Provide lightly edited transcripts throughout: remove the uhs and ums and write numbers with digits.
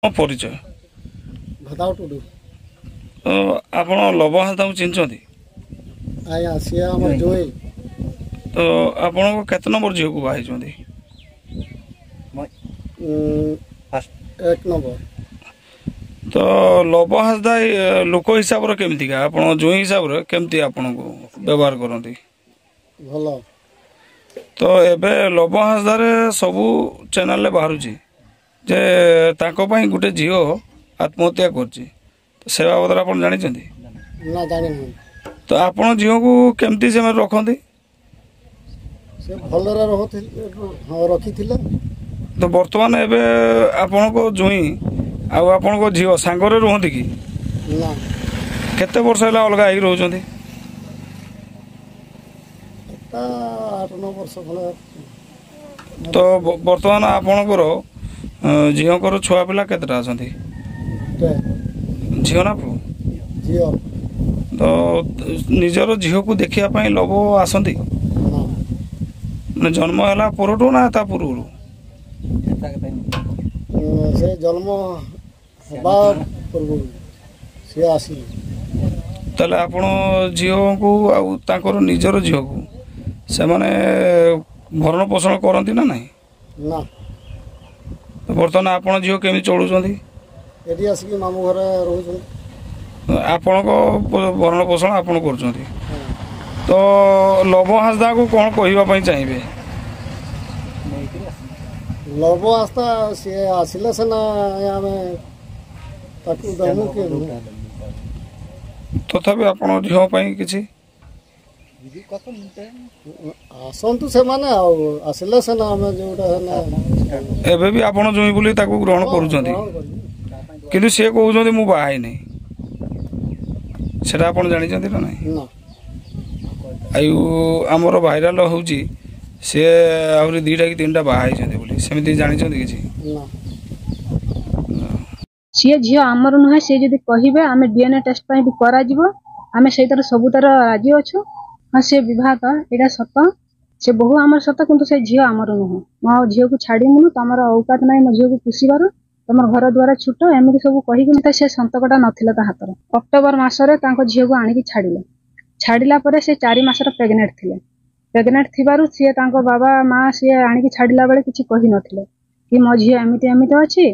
परिचय भदाव टुडू आपण लव हासदा चिन्हती आया सी हमर जोई तो आपण को केत नंबर झील को बाई एक नंबर तो लव हासदा लोक हिसाब रे केमतिका आपण जोई हिसाब रे केमति आपण को व्यवहार करती भलो तो एबे लव हासदा रे सबु चैनल बाहर जे ताको पई गुटे झील आत्महत्या करछि तो से बाबद आप जानी ना जाने तो आपण झील को केमती से रखती से भलरा रखी तो बर्तमान एबे आपण को जोई आ आपण को झील सांगरे रहती कि ना केते वर्ष है अलग आई रोचंती 8-9 वर्ष भले तो बर्तमान आपणकर झील छुआ पिला केतेटा अछंती झील ना पुओ जियो तो निजर झील को देखिया पई लोभ आसंती ना जन्म है पुरठू ना ता पूर्व से जन्म हवा पूर्व से आसी ताले आपण झील को आउ ताकर निजर झील को से माने भरण पोषण करती ना नहीं ना तो बर्तमान आपण झील केमी चलुचंती एडी आसी मामू घर रहउछन आपण को भरण पोषण आपण करचंती तो लव हासदा को कौन कहवा पई चाहिए लव आस्था सी आसिले सेना आमे ताकू दमु के तथापि आपण झील पई किछि आसंतु से माने आसिले सेना आमे जोटा है एबे भी आपण जोई बोली ताकू ग्रहण करूचंती किंतु से कहउचंती मु बाहाई नै सेटा आपण जानि चंती ना नहीं ना आयु आमर भाइराल होउची से आउरी 2टा कि 3टा बाहाई चंती बोली सेमिति जानि चंती किछि ना सी झील आमर नुहे सी जदि कहिबे आमे डीएनए टेस्ट पई भी करा जिवो आमे सेतर सबुतर राजी अछु हां से विवाह का एटा सत से बहु आमर सत किंतु से झील आमर नुहे मो झील को छाड़ी मुनु तमर औकात नै मो झील को पुसीबार तमर घर द्वारा छुट एमिति सब कहि कि से संतकटा नथिला ता हातर अक्टोबर मासरे तांको झील को आनी कि छाड़िला परे से 4 मासर प्रेग्नेंट थिबारु से तांको बाबा माँ सी आनी कि छाड़िला बेले किछि कहि नथिले कि मो झील एमिति एमिति अछि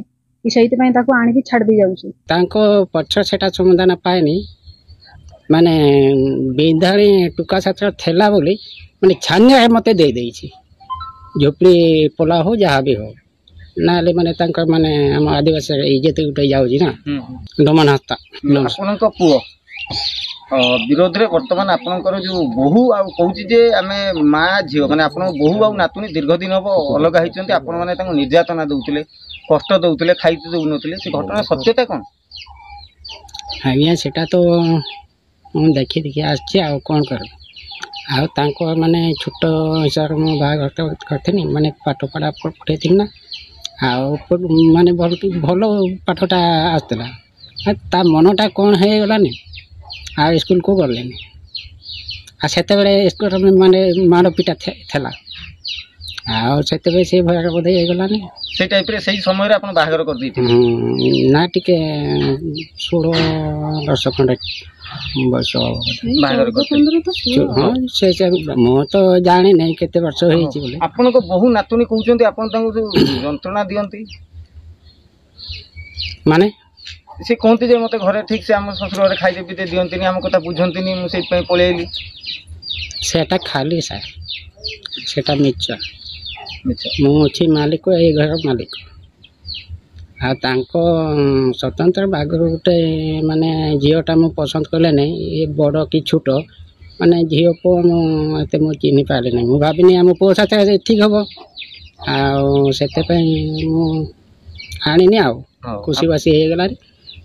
कि सहित पई ताको आनी कि छाड़ दे जाउछि तांको पछ सेटा समाधान पाएनी माने बिंधाणी टुका सात्र थेला बोली माने छान्या मते दे देछि झोपड़ी पोला हो जहाँ भी हो ना माने तांकर माने हम आदिवासी इज्जत उठे जाउछि ना डमन हस्ता आपनक पुओ विरोध रे वर्तमान आपनकर जो बहु आ कहूछि जे आमे माँ झियो माने आपन बहु आ नातुनी दीर्घ दिन हो अलग हिचंती आपन माने तांको निर्यातना दउतिले कष्ट दउतिले खाइते दउ नथिले से घटना सत्यता कोन आज्ञा सेटा तो हम देखि देखि आछि आ कोन कर आ तांको माने छोट हिसाब मो भाग करथनि माने पाठ पढ़ा पठेथिन ना आ माने भलो पाठटा आस्तला ता मनटा कोन हे गलानी आ स्कूल को गलेनी आ सेते बेले स्कूल माने मारो पिटा थेला आ सेते बे से भया बोधे हे गलानी से टाइप रे सही समय रे अपन बाहागर कर दैथि ना टिके 16 वर्ष खंड बस बाहागर कर हां से मो तो जाने नहीं केते वर्ष होई छि बोले अपन को बहु नातुनी कहउचंती अपन तांको जंत्रणा दियंती माने से कहते जे मते घरे ठीक से हम ससुर घरे खाइते पीते दियंतिनी हम कथा बुझंतिनी मु से पई पळेली सेटा खाली सा सेटा मिच्छा मु अछि मालिक ए घर मालिक आ तांको स्वतंत्र बागर गुटे माने झियोटा मु पसंद करले नै ए बड़ कि छोट माने झियो को एते मु चिन्हि पाले नै मु भाबिनी हम पोसा ठीक हबो आ सेते पई मु आनिनी आ खुशीवासी हे गला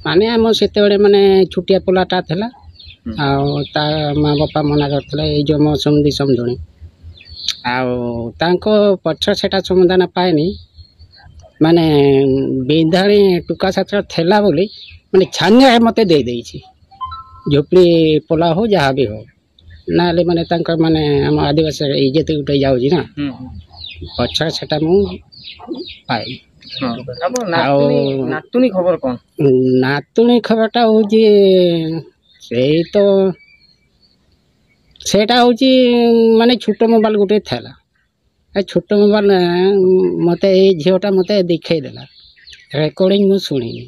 माने हम सेते बेले माने छुटिया पोलाटा थला आ ता माँ बापा मना करथले ए जो मो समधी समधुणी आ तांको पछ सेटा समाधान पाएनी माने बिंधाणी टुका सात्र थेला बोली माने छान्या मते दे देछि झोपड़ी पोला हो जहाँ भी हो ना माने तांकर माने हम आदिवासी इज्जत उठे जाउछि ना पछ सेटा मु पाए ନାତୁଣୀ ଖବର କ'ଣ? ନାତୁଣୀ ଖବରଟା ହେଉଛି ସେଇ ତ ସେଇଟା ହେଉଛି ମାନେ ଛୋଟ ମୋବାଇଲ ଗୋଟେ ଥିଲା। ଏ ଛୋଟ ମୋବାଇଲ ମୋତେ ଏଇ ଝିଅଟା ମୋତେ ଦେଖେଇଦେଲା, ରେକର୍ଡ଼ିଂ ମୁଁ ଶୁଣିନି।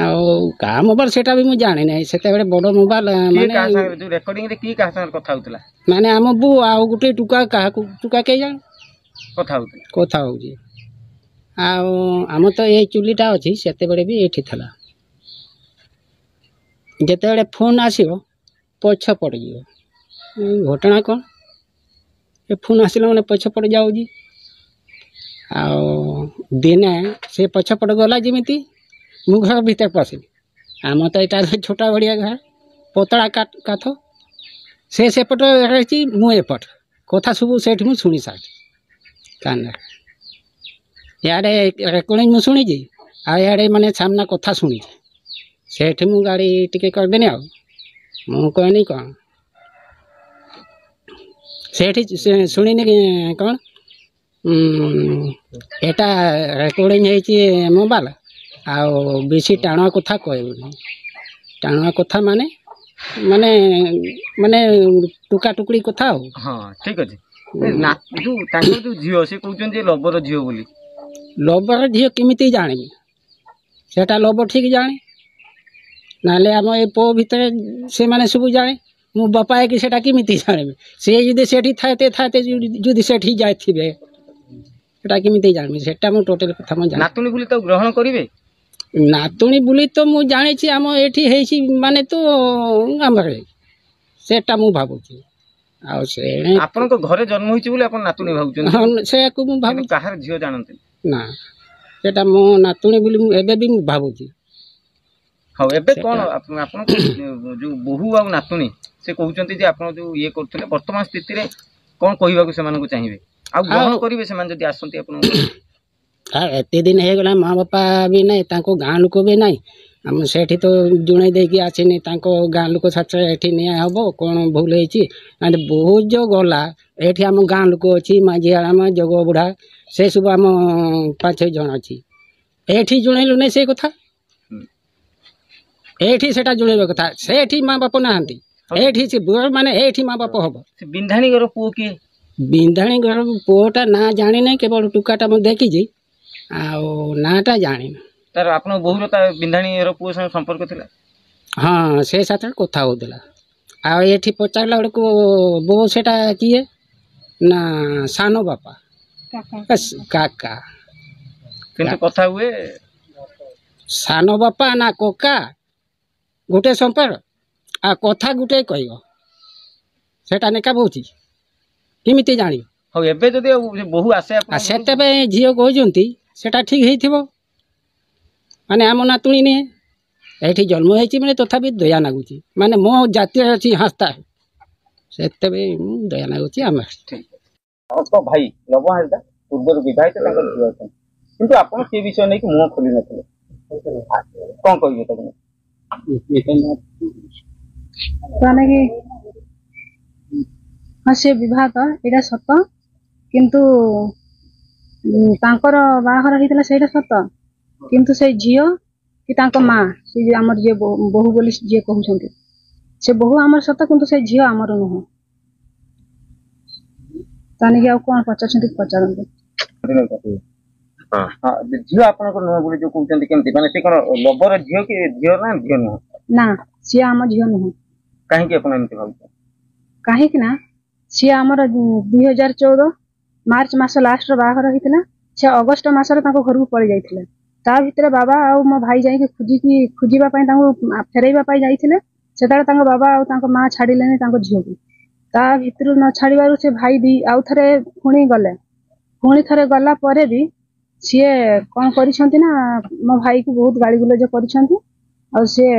ଆଉ କାହା ମୋବାଇଲ ସେଇଟା ବି ମୁଁ ଜାଣିନାହିଁ। ସେତେବେଳେ ବଡ଼ ମୋବାଇଲ ମାନେ ଆମ ବୋଉ ଆଉ ଗୋଟେ ଟୁକା କାହାକୁ ଟୁକା କେହି ଜାଣେ କଥା ହେଉଛି। ଆଉ ଆମର ତ ଏଇ ଚୁଲିଟା ଅଛି, ସେତେବେଳେ ବି ଏଇଠି ଥିଲା। ଯେତେବେଳେ ଫୋନ୍ ଆସିବ ପଛ ପଡ଼ିଯିବ। ଘଟଣା କ'ଣ, ଏ ଫୋନ୍ ଆସିଲା ମାନେ ପଛ ପଡ଼ି ଯାଉଛି। ଆଉ ଦିନେ ସେ ପଛପଟ ଗଲା ଯେମିତି ମୁଁ ଘର ଭିତରେ ପଶିଲି। ଆମର ତ ଏଇଟା ଛୋଟ ବଢ଼ିଆ ଘର, ପତଳା କାଠ। ସେ ସେପଟ ରହିଛି, ମୁଁ ଏପଟ କଥା ସବୁ ସେଇଠି ମୁଁ ଶୁଣି ସାରିଛି କାନରେ। ଇଆଡ଼େ ରେକର୍ଡ଼ିଂ ମୁଁ ଶୁଣିଛି, ଆଉ ଇଆଡ଼େ ମାନେ ସାମ୍ନା କଥା ଶୁଣିଛି। ସେଇଠି ମୁଁ ଗାଡ଼ି ଟିକେ କରିଦେନି। ଆଉ ମୁଁ କହିନି କ'ଣ, ସେଇଠି ଶୁଣିନି କ'ଣ, ଏଟା ରେକର୍ଡ଼ିଂ ହେଇଛି ମୋବାଇଲ, ଆଉ ବେଶୀ ଟାଣୁଆ କଥା କହିବୁନି। ଟାଣୁଆ କଥା ମାନେ ମାନେ ମାନେ ଟୁକା ଟୁକୁଡ଼ି କଥା। ଆଉ ହଁ ଠିକ୍ ଅଛି। ତାଙ୍କର ଯୋଉ ଝିଅ ସେ କହୁଛନ୍ତି ଲବର ଝିଅ ବୋଲି। ଲବର ଝିଅ କେମିତି ଜାଣିବି? ସେଟା ଲବ ଠିକ୍ ଜାଣେ, ନହେଲେ ଆମ ଏ ପୁଅ ଭିତରେ ସେମାନେ ସବୁ ଜାଣେ। ମୁଁ ବାପା ହେଇକି ସେଟା କେମିତି ଜାଣିବି? ସେ ଯଦି ସେଠି ଥାଇତେ ଯଦି ସେଠି ଯାଇଥିବେ ସେଟା କେମିତି ଜାଣିବି? ସେଟା ମୁଁ ଟୋଟାଲ କଥା ମୁଁ ଜାଣି। ନାତୁଣୀ ବୋଲି ତାକୁ ଗ୍ରହଣ କରିବେ? ନାତୁଣୀ ବୋଲି ତ ମୁଁ ଜାଣିଛି ଆମ ଏଠି ହେଇଛି ମାନେ ତ ଆମର ସେଟା ମୁଁ ଭାବୁଛି। ଆଉ ସେ ଆପଣଙ୍କ ଘରେ ଜନ୍ମ ହେଇଛି ବୋଲି ଆପଣ ନାତୁଣୀ ଭାବୁଛନ୍ତି? ହଁ, ସେଇଆକୁ ମୁଁ ଭାବୁଛି। କାହାର ଝିଅ ଜାଣନ୍ତି ନା, ସେଟା ମୋ ନାତୁଣୀ ବୋଲି ମୁଁ ଏବେ ବି ମୁଁ ଭାବୁଛି। ହଉ, ଏବେ କ'ଣ ଆପଣଙ୍କ ଯୋଉ ବୋହୂ ଆଉ ନାତୁଣୀ ସେ କହୁଛନ୍ତି ଯେ ଆପଣ ଯୋଉ ଇଏ କରୁଥିଲେ, ବର୍ତ୍ତମାନ ସ୍ଥିତିରେ କ'ଣ କହିବାକୁ ସେମାନଙ୍କୁ ଚାହିଁବେ? ଆଉ ଗ୍ରହଣ କରିବେ ସେମାନେ ଯଦି ଆସନ୍ତି ଆପଣଙ୍କୁ? ଏତେ ଦିନ ହେଇଗଲା, ମା ବାପା ବି ନାହିଁ, ତାଙ୍କ ଗାଁ ଲୋକ ବି ନାହିଁ। ଆମ ସେଠି ତ ଜଣେଇ ଦେଇକି ଆସିନି, ତାଙ୍କ ଗାଁ ଲୋକ ସାଥିରେ ଏଠି ନିଆ ହେବ କ'ଣ ଭୁଲ ହେଇଛି। ବହୁତ ଯୋଉ ଗଲା ଏଠି ଆମ ଗାଁ ଲୋକ ଅଛି, ମାଝି ଆରାମ ଜଗ ବୁଢ଼ା, ସେ ସବୁ ଆମ 5-6 ଜଣ ଅଛି। ଏଠି ଜଣେଇଲୁ ନାହିଁ ସେ କଥା, ଏଠି ସେଟା ଜଣେଇବା କଥା। ସେଠି ମା ବାପ ନାହାନ୍ତି, ଏଠି ସେ ମାନେ ଏଠି ମା ବାପ ହବ। ବିନ୍ଧାଣୀ ଘର ପୁଅ କିଏ? ବିନ୍ଧାଣୀ ଘର ପୁଅଟା ନାଁ ଜାଣିନାହିଁ, କେବଳ ଟୁକାଟା ମୁଁ ଦେଖିଛି, ଆଉ ନାଁଟା ଜାଣିନି। ତାର ଆପଣଙ୍କ ବୋହୂର ତା ବିନ୍ଧାଣୀ ଘର ପୁଅ ସାଙ୍ଗେ ସମ୍ପର୍କ ଥିଲା? ହଁ, ସେ ସାଥିରେ କଥା ହଉଥିଲା। ଆଉ ଏଠି ପଚାରିଲା ବେଳକୁ ବୋଉ ସେଟା କିଏ ନା ସାନ ବାପା କାକା। କିନ୍ତୁ କଥା ହୁଏ ସାନ ବାପା ନା କକା ଗୋଟେ ସମ୍ପର୍କ, ଆଉ କଥା ଗୋଟେ କହିବ, ସେଟା ନେକା ବହୁଛି କେମିତି ଜାଣିବ? ହଉ, ଏବେ ଯଦି ବୋହୂ ଆସେ ସେତେବେଳେ ଝିଅ କହୁଛନ୍ତି ସେଟା ଠିକ୍ ହେଇଥିବ। ମାନେ ଆମ ନାତୁଣୀ ନୁହେଁ, ଏଠି ଜନ୍ମ ହେଇଛି ମାନେ ତଥାପି ଦୟା ଲାଗୁଛି। ମାନେ ମୋ ଜାତୀୟ ଅଛି ହାସ୍ତା, ସେତେବେଳେ ମୁଁ ଦୟା ଲାଗୁଛି। ଆମେ ଭାଇ ଲବ ହାଜଦା ପୂର୍ବରୁ ବିବାହିତ, ତାଙ୍କର ଝିଅ ଅଛନ୍ତି, କିନ୍ତୁ ଆପଣ ସେ ବିଷୟ ନେଇକି ମୁହଁ ଖୋଲି ନଥିଲେ, କ'ଣ କହିବେ ତାକୁ? ହଁ, ସେ ବିବାହିତ, ଏଇଟା ସତ। କିନ୍ତୁ ତାଙ୍କର ବାହାଘର ହେଇଥିଲା ସେଇଟା ସତ, କିନ୍ତୁ ସେଇ ଝିଅ କି ତାଙ୍କ ମା, ସେ ଆମର ଯିଏ ବୋହୂ ବୋଲି ଯିଏ କହୁଛନ୍ତି, ସେ ବୋହୂ ଆମର ସତ, କିନ୍ତୁ ସେ ଝିଅ ଆମର ନୁହଁ। ତାନିକି ଆଉ କ'ଣ ପଚାରୁଛନ୍ତି ପଚାରନ୍ତୁ। ଝିଅ ଆପଣଙ୍କର ନୁହଁ ବୋଲି ଯୋଉ କହୁଛନ୍ତି, କେମିତି ମାନେ ସେ କ'ଣ ଲବର ଝିଅ କି ଝିଅ ନା ଝିଅ ନୁହଁ? ନା, ସିଏ ଆମ ଝିଅ ନୁହଁ। କାହିଁକି ଆପଣ ଏମିତି ଭାବୁଛନ୍ତି? କାହିଁକି ନା ସିଏ ଆମର 2014 ମାର୍ଚ୍ଚ ମାସ ଲାଷ୍ଟର ବାହାଘର ହେଇଥିଲା। ସେ ଅଗଷ୍ଟ ମାସରେ ତାଙ୍କ ଘରକୁ ପଳେଇ ଯାଇଥିଲେ। ତା ଭିତରେ ବାବା ଆଉ ମୋ ଭାଇ ଯାଇକି ଖୋଜିବା ପାଇଁ ତାଙ୍କୁ ଫେରେଇବା ପାଇଁ ଯାଇଥିଲେ। ସେତେବେଳେ ତାଙ୍କ ବାବା ଆଉ ତାଙ୍କ ମା ଛାଡ଼ିଲେନି ତାଙ୍କ ଝିଅକୁ। ତା ଭିତରୁ ନ ଛାଡ଼ିବାରୁ ସେ ଭାଇ ଆଉ ଥରେ ପୁଣି ଗଲେ। ପୁଣି ଥରେ ଗଲା ପରେ ବି ସିଏ କ'ଣ କରିଛନ୍ତି ନା ମୋ ଭାଇକୁ ବହୁତ ଗାଳିଗୁଲଜ କରିଛନ୍ତି। ଆଉ ସିଏ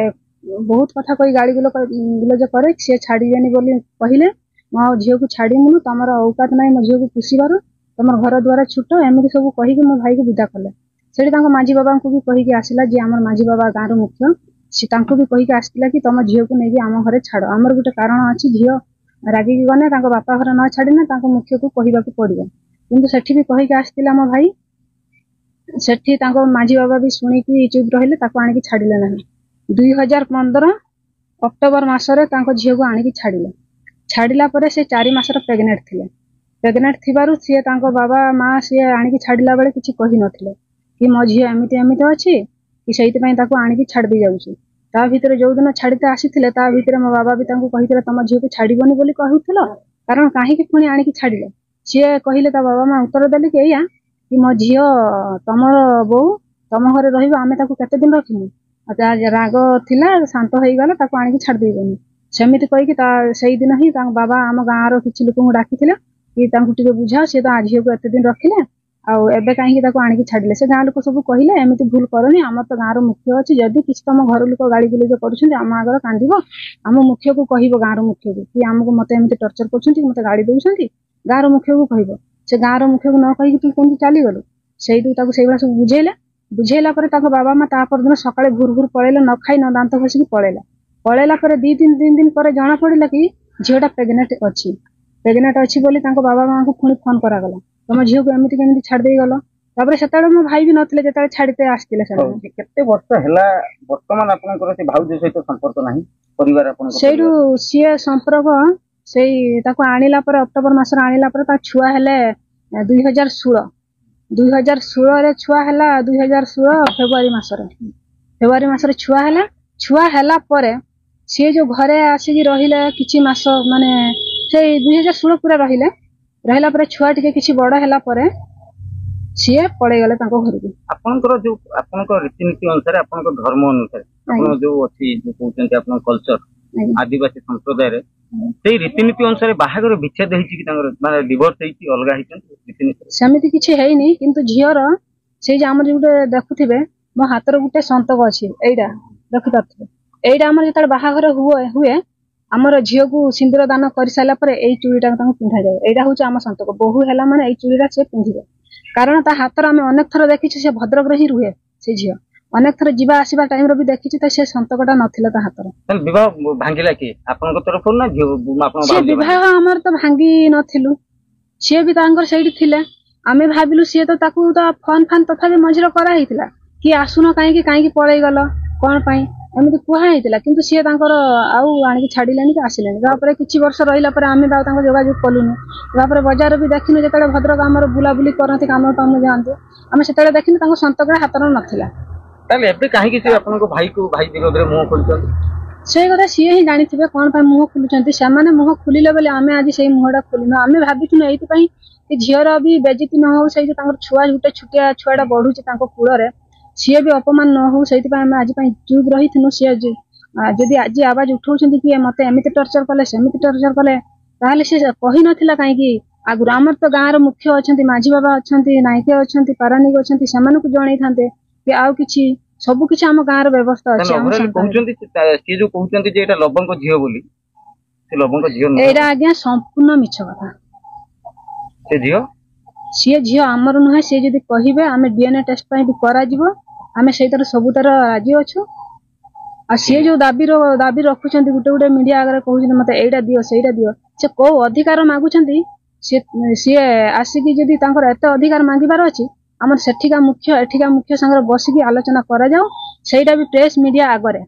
ବହୁତ କଥା କହି ଗାଳିଗୁଲଜ କରେ। ସିଏ ଛାଡ଼ିବେନି ବୋଲି କହିଲେ, ମୋ ଝିଅକୁ ଛାଡ଼ିବୁନୁ, ତମର ଔକାତ ନାହିଁ ମୋ ଝିଅକୁ ପୋଷିବାର, ତମର ଘର ଦ୍ୱାର ଛୋଟ, ଏମିତି ସବୁ କହିକି ମୋ ଭାଇକୁ ବିଦା କଲେ। ସେଠି ତାଙ୍କ ମାଝି ବାବାଙ୍କୁ ବି କହିକି ଆସିଲା, ଯିଏ ଆମର ମାଝି ବାବା ଗାଁର ମୁଖ୍ୟ, ସେ ତାଙ୍କୁ ବି କହିକି ଆସିଥିଲା କି ତମ ଝିଅକୁ ନେଇକି ଆମ ଘରେ ଛାଡ଼। ଆମର ଗୋଟେ କାରଣ ଅଛି, ଝିଅ ରାଗିକି ଗଲେ ତାଙ୍କ ବାପା ଘର ନ ଛାଡ଼ିଲେ ତାଙ୍କ ମୁଖ୍ୟକୁ କହିବାକୁ ପଡ଼ିବ। କିନ୍ତୁ ସେଠି ବି କହିକି ଆସିଥିଲା ମୋ ଭାଇ। ସେଠି ତାଙ୍କ ମାଝୀ ବାବା ବି ଶୁଣିକି ଚୁପ୍ ରହିଲେ, ତାକୁ ଆଣିକି ଛାଡ଼ିଲେ ନାହିଁ। 2015 ଅକ୍ଟୋବର ମାସରେ ତାଙ୍କ ଝିଅକୁ ଆଣିକି ଛାଡ଼ିଲେ। ଛାଡ଼ିଲା ପରେ ସେ 4 ମାସର ପ୍ରେଗନେଣ୍ଟ ଥିଲେ। ପ୍ରେଗନେଣ୍ଟ ଥିବାରୁ ସିଏ ତାଙ୍କ ବାବା ମା ସିଏ ଆଣିକି ଛାଡ଼ିଲା ବେଳେ କିଛି କହିନଥିଲେ କି ମୋ ଝିଅ ଏମିତି ଏମିତି ଅଛି କି ସେଇଥିପାଇଁ ତାକୁ ଆଣିକି ଛାଡ଼ି ଦେଇ ଯାଉଛି। ତା ଭିତରେ ଯୋଉଦିନ ଛାଡ଼ିତେ ଆସିଥିଲେ ତା ଭିତରେ ମୋ ବାବା ବି ତାଙ୍କୁ କହିଥିଲେ ତମ ଝିଅକୁ ଛାଡ଼ିବନି ବୋଲି କହୁଥିଲ, କାରଣ କାହିଁକି ପୁଣି ଆଣିକି ଛାଡ଼ିଲେ? ସିଏ କହିଲେ, ତା ବାବା ମା ଉତ୍ତର ଦେଲେ କି ଏଇଆ କି ମୋ ଝିଅ ତମର ବୋଉ ତମ ଘରେ ରହିବ, ଆମେ ତାକୁ କେତେ ଦିନ ରଖିବୁ? ରାଗ ଥିଲା, ଶାନ୍ତ ହେଇଗଲା, ତାକୁ ଆଣିକି ଛାଡ଼ି ଦେଇବନି। ସେମିତି କହିକି ସେଇଦିନ ହିଁ ତାଙ୍କ ବାବା ଆମ ଗାଁର କିଛି ଲୋକଙ୍କୁ ଡାକିଥିଲେ କି ତାଙ୍କୁ ଟିକେ ବୁଝାଅ, ସିଏ ତ ଝିଅକୁ ଏତେ ଦିନ ରଖିଲେ ଆଉ ଏବେ କାହିଁକି ତାକୁ ଆଣିକି ଛାଡ଼ିଲେ। ସେ ଗାଁ ଲୋକ ସବୁ କହିଲେ ଏମିତି ଭୁଲ କରନି, ଆମର ତ ଗାଁର ମୁଖ୍ୟ ଅଛି, ଯଦି କିଛି ତମ ଘର ଲୋକ ଗାଳି ଗୁଲଜ କରୁଛନ୍ତି ଆମ ଆଗରେ କାନ୍ଦିବ, ଆମ ମୁଖ୍ୟକୁ କହିବ, ଗାଁର ମୁଖ୍ୟକୁ କି ମତେ ଏମିତି ଟର୍ଚର କରୁଛନ୍ତି, ମତେ ଗାଳି ଦଉଛନ୍ତି, ଗାଁର ମୁଖ୍ୟକୁ କହିବ। ସେ ଗାଁର ମୁଖ୍ୟକୁ ନ କହିକି ତୁ କେମିତି ଚାଲିଗଲୁ? ସେଇଠୁ ତାକୁ ସେଇଭଳିଆ ସବୁ ବୁଝେଇଲା ପରେ ତାଙ୍କ ବାବା ମା ତା ପରଦିନ ସକାଳେ ଭୁର ପଳେଇଲେ, ନ ଖାଇ ନ ଦାନ୍ତ ଘଷିକି ପଳେଇଲା ପରେ 2-3 ଦିନ ପରେ ଜଣା ପଡ଼ିଲା କି ଝିଅଟା ପ୍ରେଗନେଣ୍ଟ ଅଛି ବୋଲି ତାଙ୍କ ବାବା ମାଙ୍କୁ ପୁଣି ଫୋନ କରାଗଲା, ତମ ଝିଅକୁ ଏମିତି କେମିତି ଛାଡ଼ି ଦେଇଗଲ? ତାପରେ ସେତେବେଳେ ମୋ ଭାଇ ବି ନଥିଲେ ଯେତେବେଳେ ଛାଡ଼ିତେ ଆସିଥିଲେ ସେମାନେ। କେତେ ବର୍ଷ ହେଲା ବର୍ତ୍ତମାନ ଆପଣଙ୍କର ସେ ଭାଉଜ ସହିତ ସମ୍ପର୍କ ନାହିଁ? ପରିବାର ଆପଣଙ୍କ ସେଇଠୁ ସିଏ ସମ୍ପର୍କ ସେଇ ତାକୁ ଆଣିଲା ପରେ ଅକ୍ଟୋବର ମାସରେ ଆଣିଲା ପରେ ତା ଛୁଆ ହେଲେ 2016ରେ ଛୁଆ ହେଲା। 2016 ଫେବୃଆରୀ ମାସରେ ଛୁଆ ହେଲା ପରେ ସିଏ ଯୋଉ ଘରେ ଆସିକି ରହିଲେ କିଛି ମାସ, ମାନେ ସେଇ 2016 ପୁରା ରହିଲା ପରେ ଛୁଆ ଟିକେ କିଛି ବଡ ହେଲା ପରେ ସିଏ ପଳେଇଗଲେ ତାଙ୍କ ଘରକୁ। ଆପଣଙ୍କର ଯୋଉ ଆପଣଙ୍କ ରୀତିନୀତି ଅନୁସାରେ, ଆପଣଙ୍କ ଧର୍ମ ଅନୁସାରେ, ଆପଣ ଯୋଉ ଅଛି ଯୋଉ କହୁଛନ୍ତି ଆପଣଙ୍କ କଲଚର ଆଦିବାସୀ ସମ୍ପ୍ରଦାୟରେ, ସେଇ ରୀତିନୀତି ଅନୁସାରେ ବାହାଘର ବିଚ୍ଛେଦ ହେଇଛି କି ତାଙ୍କର, ମାନେ ଡିଭୋର୍ସ ହେଇଛି, ଅଲଗା ହେଇଛନ୍ତି ରୀତିନୀତି? ସେମିତି କିଛି ହେଇନି, କିନ୍ତୁ ଝିଅର ସେଇ ଯେ ଆମର ଗୋଟେ ଦେଖୁଥିବେ ମୋ ହାତରେ ଗୋଟେ ସନ୍ତକ ଅଛି, ଏଇଟା ଦେଖିପାରୁଥିବେ, ଏଇଟା ଆମର ଯେତେବେଳେ ବାହାଘର ହୁଏ ଆମର ଝିଅକୁ ସିନ୍ଦୁର ଦାନ କରିସାରିଲା ପରେ ଏଇ ଚୁଡ଼ିଟା ତାଙ୍କୁ ପିନ୍ଧାଯାଏ। ଏଇଟା ହଉଛି ଆମ ସନ୍ତକ। ବୋହୂ ହେଲା ମାନେ ଏଇ ଚୁଡ଼ିଟା ସେ ପିନ୍ଧିବେ, କାରଣ ତା ହାତରେ ଆମେ ଅନେକ ଥର ଦେଖିଛୁ, ସେ ଭଦ୍ରକରେ ହିଁ ରୁହେ। ସେ ଝିଅ ଅନେକ ଥର ଯିବା ଆସିବା ଟାଇମରେ ବି ଦେଖିଛୁ, ତ ସେ ସନ୍ତକଟା ନଥିଲା ତା ହାତରେ। ବିବାହ ଭାଙ୍ଗିଲା କିଏ, ଆପଣଙ୍କ ତରଫରୁ ନା ଝିଅ? ସେ ବିବାହ ଆମର ତ ଭାଙ୍ଗି ନଥିଲୁ, ସିଏ ବି ତାଙ୍କର ସେଇଠି ଥିଲେ। ଆମେ ଭାବିଲୁ ସିଏ ତ ତାକୁ ତ ଫୋନ ତଥାପି ମଝିରେ କରାହେଇଥିଲା କି ଆସୁନ କାହିଁକି ପଳେଇଗଲ କଣ ପାଇଁ ଏମିତି କୁହା ହେଇଥିଲା, କିନ୍ତୁ ସିଏ ତାଙ୍କର ଆଉ ଆଣିକି ଛାଡ଼ିଲେନି କି ଆସିଲେନି। ତାପରେ କିଛି ବର୍ଷ ରହିଲା ପରେ ଆମେ ଆଉ ତାଙ୍କ ଯୋଗାଯୋଗ କଲୁନି। ତାପରେ ବଜାର ବି ଦେଖିନୁ, ଯେତେବେଳେ ଭଦ୍ରକ ଆମର ବୁଲାବୁଲି କରନ୍ତି, କାମ ଯାଆନ୍ତି, ଆମେ ସେତେବେଳେ ଦେଖିନୁ ତାଙ୍କ ସନ୍ତକରେ ହାତରେ ନଥିଲା। ତାହେଲେ ଏବେ କାହିଁକି ସେ ଆପଣଙ୍କ ଭାଇ ବିରୋଧରେ ମୁହଁ ଖୋଲିଛନ୍ତି? ସେଇ କଥା ସିଏ ହିଁ ଜାଣିଥିବେ କଣ ପାଇଁ ମୁହଁ ଖୋଲୁଛନ୍ତି। ସେମାନେ ମୁହଁ ଖୋଲିଲେ ବୋଲି ଆମେ ଆଜି ସେଇ ମୁହଁଟା ଖୋଲିନୁ। ଆମେ ଭାବିଥିଲୁ ଏଇଥିପାଇଁ କି ଝିଅର ବି ବେଜିତି ନ ହଉ, ସେଇ ଯେ ତାଙ୍କର ଛୁଆ ଗୋଟେ ଛୋଟିଆ ଛୁଆଟା ବଢୁଛି ତାଙ୍କ କୂଳରେ, ସିଏ ବି ଅପମାନ ନ ହଉ, ସେଇଥିପାଇଁ ଆମେ ଆଜି ପାଇଁ ଚୁପ୍ ରହିଥିଲୁ। ସିଏ ଯଦି ଆଜି ଆବାଜ ଉଠଉଛନ୍ତି କି ମତେ ଏମିତି ଟର୍ଚର କଲେ ସେମିତି ଟର୍ଚର କଲେ, ତାହେଲେ ସେ କହିନଥିଲା କାହିଁକି ଆଗରୁ? ଆମର ତ ଗାଁର ମୁଖ୍ୟ ଅଛନ୍ତି, ମାଝୀ ବାବା ଅଛନ୍ତି, ନାଇକେ ଅଛନ୍ତି, ପାରାନିକ ଅଛନ୍ତି, ସେମାନଙ୍କୁ ଜଣେଇଥାନ୍ତେ କି ଆଉ କିଛି ସବୁ କିଛି ଆମ ଗାଁର ବ୍ୟବସ୍ଥା ଅଛି। ସିଏ ଯୋଉ କହୁଛନ୍ତି ଯେ ଏଇଟା ଲବଙ୍କ ଝିଅ ବୋଲି, ସେ ଲବଙ୍କ ଝିଅ ନୁହେଁ। ଏଇଟା ଆଜ୍ଞା ସମ୍ପୂର୍ଣ୍ଣ ମିଛ କଥା। ସିଏ ଝିଅ ଆମର ନୁହେଁ। ସିଏ ଯଦି କହିବେ ଆମେ DNA ଟେଷ୍ଟ ପାଇଁ ବି କରାଯିବ, ଆମେ ସେଇଟାର ସବୁତାର ରାଜି ଅଛୁ। ଆଉ ସିଏ ଯୋଉ ଦାବି ରଖୁଛନ୍ତି, ଗୋଟେ ମିଡିଆ ଆଗରେ କହୁଛନ୍ତି ମତେ ଏଇଟା ଦିଅ ସେଇଟା ଦିଅ, ସେ କୋଉ ଅଧିକାର ମାଗୁଛନ୍ତି? ସିଏ ଆସିକି ଯଦି ତାଙ୍କର ଏତେ ଅଧିକାର ମାଗିବାର ଅଛି, ଆମର ସେଠିକା ମୁଖ୍ୟ ଏଠିକା ମୁଖ୍ୟ ସାଙ୍ଗରେ ବସିକି ଆଲୋଚନା କରାଯାଉ, ସେଇଟା ବି ପ୍ରେସ ମିଡିଆ ଆଗରେ।